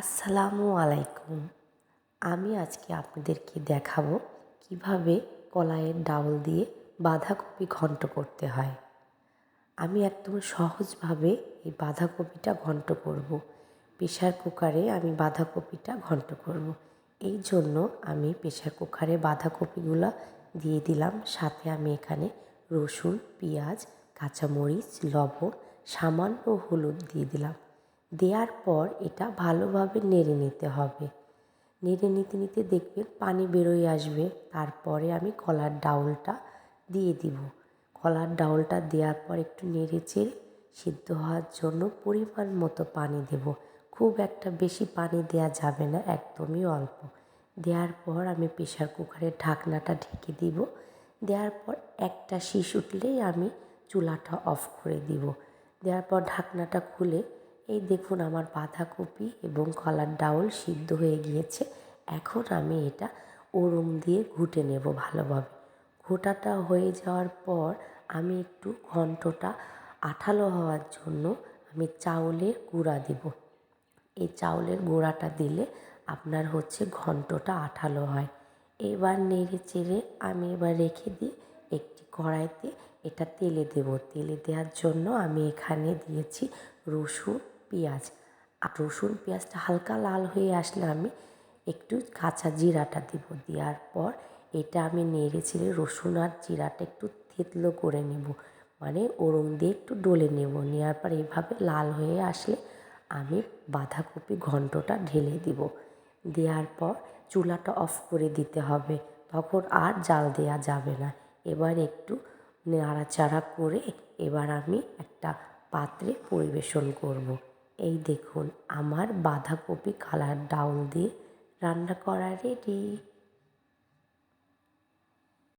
আসসালামু আলাইকুম। আমি আজকে আপনাদেরকে দেখাবো কিভাবে কলাইয়ের ডাউল দিয়ে বাঁধাকপি ঘন্ট করতে হয়। আমি একদম সহজভাবে এই বাঁধাকপিটা ঘন্ট করব। প্রেসার কুকারে আমি বাঁধাকপিটা ঘন্ট করব। এই জন্য আমি প্রেসার কুকারে বাঁধাকপিগুলো দিয়ে দিলাম। সাথে আমি এখানে রসুন, পেঁয়াজ, কাঁচামরিচ, লবণ, সামান্য হলুদ দিয়ে দিলাম। দেওয়ার পর এটা ভালোভাবে নেড়ে নিতে হবে। নেড়ে নিতে নিতে দেখবেন পানি বেরোয় আসবে। তারপরে আমি কলার ডাউলটা দিয়ে দিব। কলার ডাউলটা দেওয়ার পর একটু নেড়ে চেড়ে সিদ্ধ হওয়ার জন্য পরিমাণ মতো পানি দেব। খুব একটা বেশি পানি দেওয়া যাবে না, একদমই অল্প। দেওয়ার পর আমি প্রেসার কুকারের ঢাকনাটা ঢেকে দিব। দেওয়ার পর একটা শিস উঠলেই আমি চুলাটা অফ করে দিব। দেওয়ার পর ঢাকনাটা খুলে এই দেখুন আমার বাঁধাকপি এবং কলার ডাউল সিদ্ধ হয়ে গিয়েছে। এখন আমি এটা ওরম দিয়ে ঘুটে নেব ভালোভাবে। ঘোটাটা হয়ে যাওয়ার পর আমি একটু ঘন্টটা আঠালো হওয়ার জন্য আমি চাউলের গুঁড়া দেব। এই চাউলের গুঁড়াটা দিলে আপনার ঘন্টটা আঠালো হয়। এবার নেড়ে চেড়ে আমি এবার রেখে দিয়ে একটি কড়াইতে এটা তেলে দেব। তেলে দেওয়ার জন্য আমি এখানে দিয়েছি রসুন, পেঁয়াজ। আর রসুন পেঁয়াজটা হালকা লাল হয়ে আসলে আমি একটু কাঁচা জিরাটা দেব। দেওয়ার পর এটা আমি নেড়ে চেড়ে রসুন আর জিরাটা একটু থেতলো করে নেব, মানে ওরম দিয়ে একটু ডলে নেব। নেওয়ার পর এইভাবে লাল হয়ে আসলে আমি বাঁধাকপি ঘন্টটা ঢেলে দিব। দেওয়ার পর চুলাটা অফ করে দিতে হবে, তখন আর জাল দেওয়া যাবে না। এবার একটু নাড়াচাড়া করে এবার আমি একটা পাত্রে পরিবেশন করব। এই দেখুন আমার বাঁধাকপি কলার ডাউল দিয়ে রান্না করা রেডি।